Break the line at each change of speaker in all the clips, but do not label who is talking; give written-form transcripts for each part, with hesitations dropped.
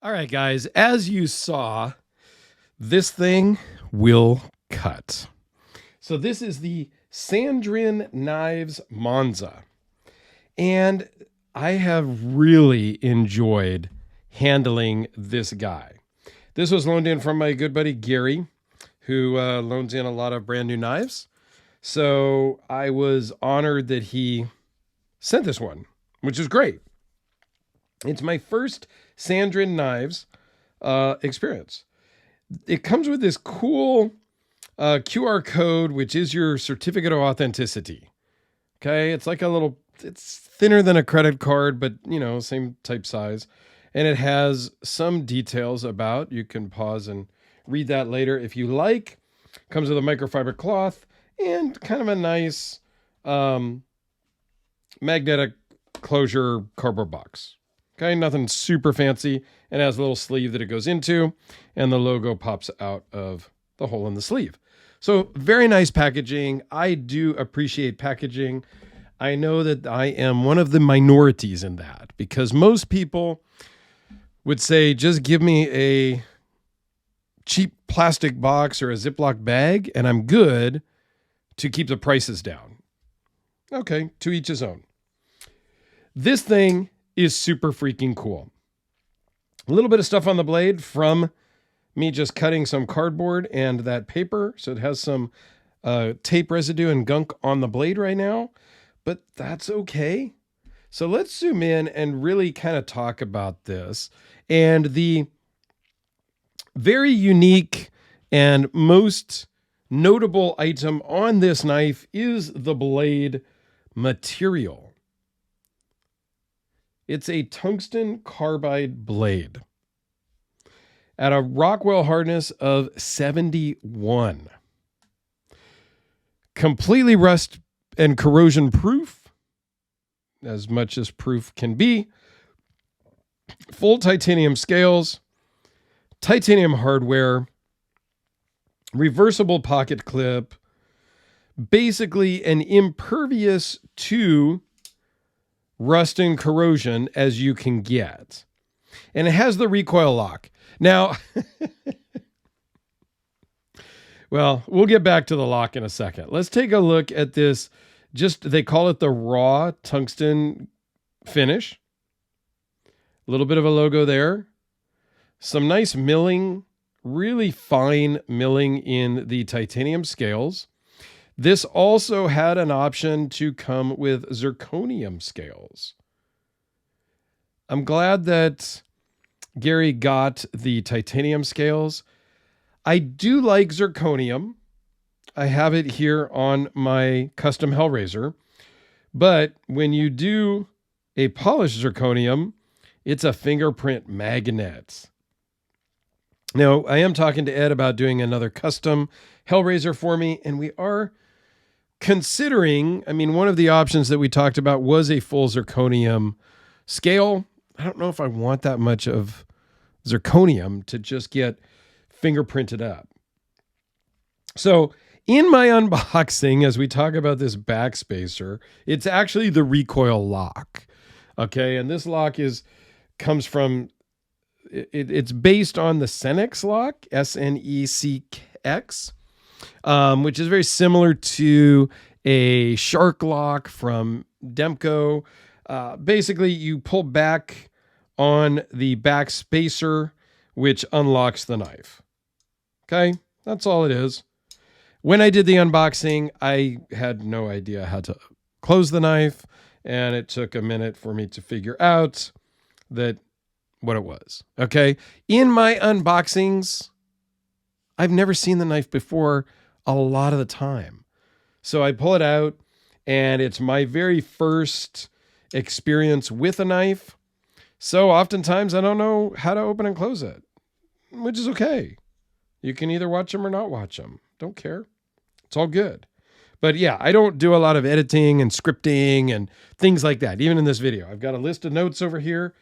All right, guys, as you saw, this thing will cut. So this is the Sandrin Knives Monza. And I have really enjoyed handling this guy. This was loaned in from my good buddy Gary, who loans in a lot of brand new knives. So I was honored that he sent this one, which is great. It's my first Sandrin Knives experience. It comes with this cool QR code, which is your certificate of authenticity. Okay, it's like it's thinner than a credit card, but same type size. And it has some details about, you can pause and read that later if you like. Comes with a microfiber cloth and kind of a nice magnetic closure cardboard box. Okay, nothing super fancy. It has a little sleeve that it goes into, and the logo pops out of the hole in the sleeve. So very nice packaging. I do appreciate packaging. I know that I am one of the minorities in that, because most people would say, just give me a cheap plastic box or a Ziploc bag and I'm good to keep the prices down. Okay, to each his own. This thing is super freaking cool. A little bit of stuff on the blade from me just cutting some cardboard and that paper. So it has some tape residue and gunk on the blade right now, but that's okay. So let's zoom in and really kind of talk about this. And the very unique and most notable item on this knife is the blade material. It's a tungsten carbide blade at a Rockwell hardness of 71. Completely rust and corrosion proof, as much as proof can be. Full titanium scales, titanium hardware, reversible pocket clip, basically an impervious to rust and corrosion as you can get. And it has the recoil lock. Now, well, we'll get back to the lock in a second. Let's take a look at this. They call it the raw tungsten finish. A little bit of a logo there. Some nice milling, really fine milling in the titanium scales. This also had an option to come with zirconium scales. I'm glad that Gary got the titanium scales. I do like zirconium. I have it here on my custom Hellraiser. But when you do a polished zirconium, it's a fingerprint magnet. Now, I am talking to Ed about doing another custom Hellraiser for me, and we are considering, one of the options that we talked about was a full zirconium scale. I don't know if I want that much of zirconium to just get fingerprinted up. So in my unboxing, as we talk about this backspacer, it's actually the Recoil Lock. Okay, and this lock comes from, it's based on the Senex lock, SNECX. Which is very similar to a shark lock from Demco. Basically, you pull back on the back spacer, which unlocks the knife. Okay, that's all it is. When I did the unboxing, I had no idea how to close the knife, and it took a minute for me to figure out what it was. Okay, in my unboxings, I've never seen the knife before a lot of the time. So I pull it out, and it's my very first experience with a knife. So oftentimes I don't know how to open and close it, which is okay. You can either watch them or not watch them. Don't care. It's all good. But yeah, I don't do a lot of editing and scripting and things like that, even in this video. I've got a list of notes over here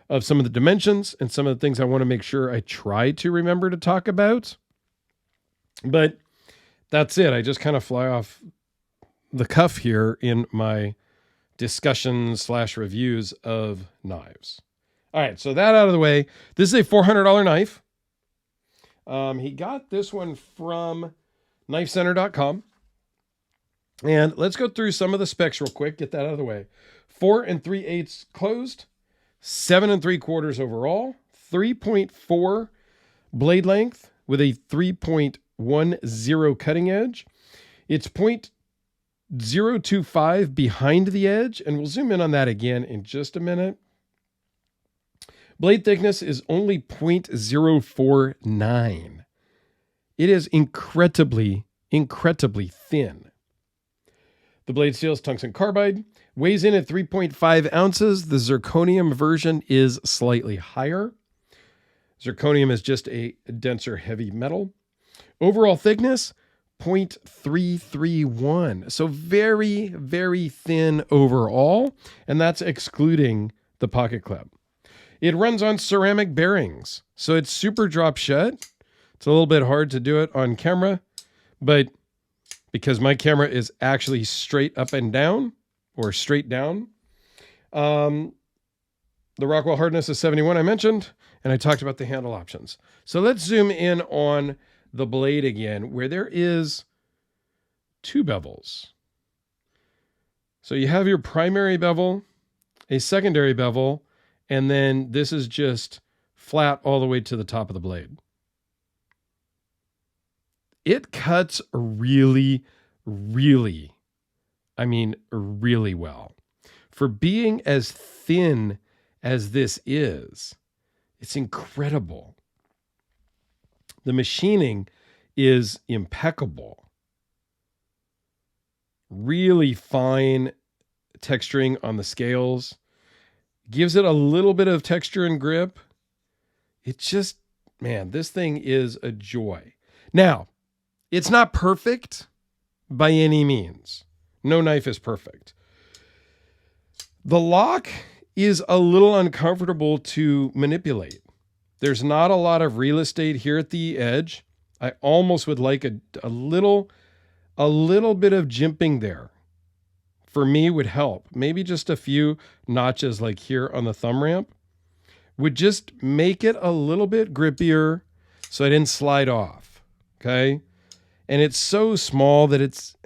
of some of the dimensions and some of the things I want to make sure I try to remember to talk about. But that's it. I just kind of fly off the cuff here in my discussions / reviews of knives. All right, so that out of the way. This is a $400 knife. He got this one from knifecenter.com. And let's go through some of the specs real quick, get that out of the way. 4 3/8 closed, 7 3/4 overall, 3.4 blade length with a 3.10 cutting edge. It's 0.025 behind the edge, and we'll zoom in on that again in just a minute. Blade thickness is only 0.049. It is incredibly thin. The blade steel is tungsten carbide, weighs in at 3.5 ounces. The zirconium version is slightly higher. Zirconium is just a denser heavy metal. Overall thickness, 0.331. So very, very thin overall, and that's excluding the pocket clip. It runs on ceramic bearings, so it's super drop shut. It's a little bit hard to do it on camera, but because my camera is actually straight up and down, or straight down. The Rockwell hardness is 71, I mentioned, and I talked about the handle options. So let's zoom in on the blade again, where there is 2 bevels. So you have your primary bevel, a secondary bevel, and then this is just flat all the way to the top of the blade. It cuts really well. For being as thin as this is, it's incredible. The machining is impeccable. Really fine texturing on the scales. Gives it a little bit of texture and grip. It's just, man, this thing is a joy. Now, it's not perfect by any means. No knife is perfect. The lock is a little uncomfortable to manipulate. There's not a lot of real estate here at the edge. I almost would like a little bit of jimping there. For me would help. Maybe just a few notches like here on the thumb ramp would just make it a little bit grippier so I didn't slide off. Okay? And it's so small that it's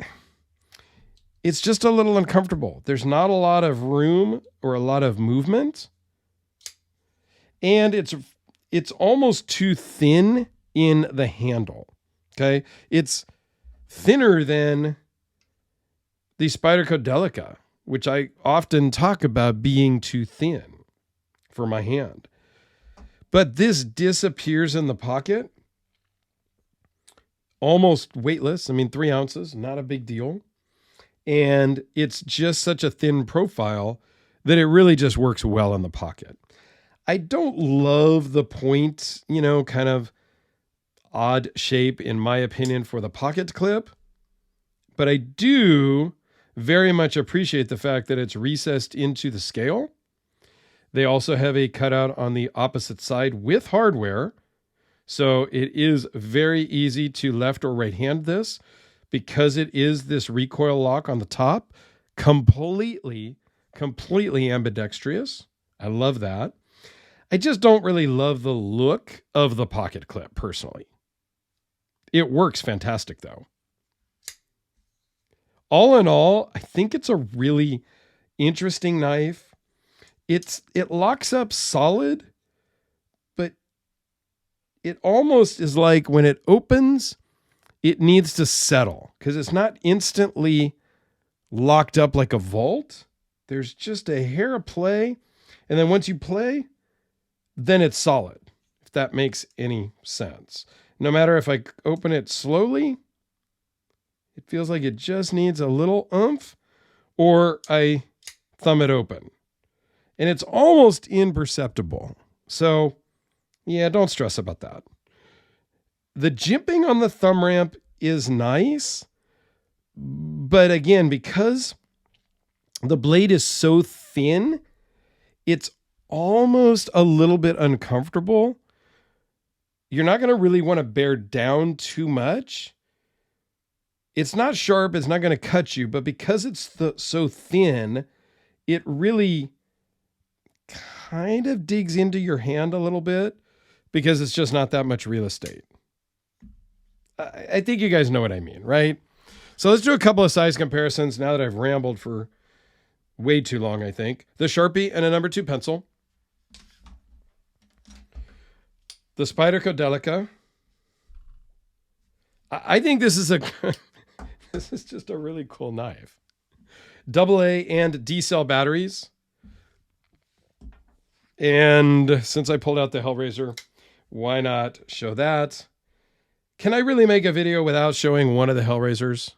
just a little uncomfortable. There's not a lot of room or a lot of movement. And it's almost too thin in the handle. Okay? It's thinner than the Spyderco Delica, which I often talk about being too thin for my hand. But this disappears in the pocket. Almost weightless. I mean, 3 ounces, not a big deal. And it's just such a thin profile that it really just works well in the pocket. I don't love the point, kind of odd shape, in my opinion, for the pocket clip. But I do very much appreciate the fact that it's recessed into the scale. They also have a cutout on the opposite side with hardware. So it is very easy to left or right hand this because it is this recoil lock on the top. Completely ambidextrous. I love that. I just don't really love the look of the pocket clip personally. It works fantastic though. All in all, I think it's a really interesting knife. It locks up solid, but it almost is like when it opens, it needs to settle because it's not instantly locked up like a vault. There's just a hair of play. And then once you play, then it's solid, if that makes any sense. No matter if I open it slowly, it feels like it just needs a little oomph, or I thumb it open. And it's almost imperceptible. So, yeah, don't stress about that. The jimping on the thumb ramp is nice. But again, because the blade is so thin, it's almost a little bit uncomfortable. You're not going to really want to bear down too much. It's not sharp. It's not going to cut you. But because it's so thin, it really kind of digs into your hand a little bit because it's just not that much real estate. I think you guys know what I mean, right? So let's do a couple of size comparisons now that I've rambled for way too long, I think. The Sharpie and a number 2 pencil. The Spyderco Delica. I think this is this is just a really cool knife. AA and D cell batteries. And since I pulled out the Hellraiser, why not show that? Can I really make a video without showing one of the Hellraisers?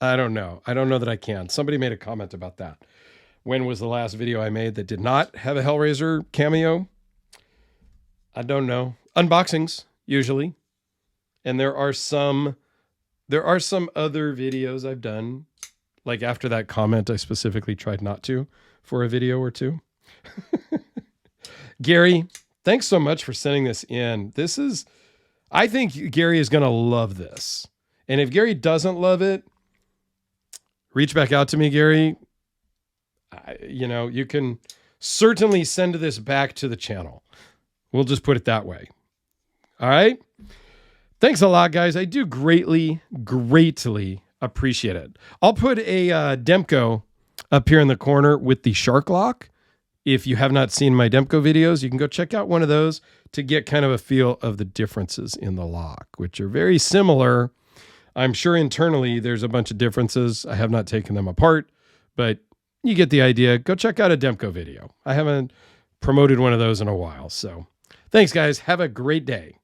I don't know. I don't know that I can. Somebody made a comment about that. When was the last video I made that did not have a Hellraiser cameo? I don't know. Unboxings, usually. And there are some other videos I've done. Like after that comment, I specifically tried not to for a video or two. Gary, thanks so much for sending this in. I think Gary is going to love this. And if Gary doesn't love it, reach back out to me, Gary. You can certainly send this back to the channel. We'll just put it that way. All right. Thanks a lot, guys. I do greatly appreciate it. I'll put a Demko up here in the corner with the Shark Lock. If you have not seen my Demko videos, you can go check out one of those to get kind of a feel of the differences in the lock, which are very similar. I'm sure internally there's a bunch of differences. I have not taken them apart, but you get the idea. Go check out a Demko video. I haven't promoted one of those in a while. So thanks, guys. Have a great day.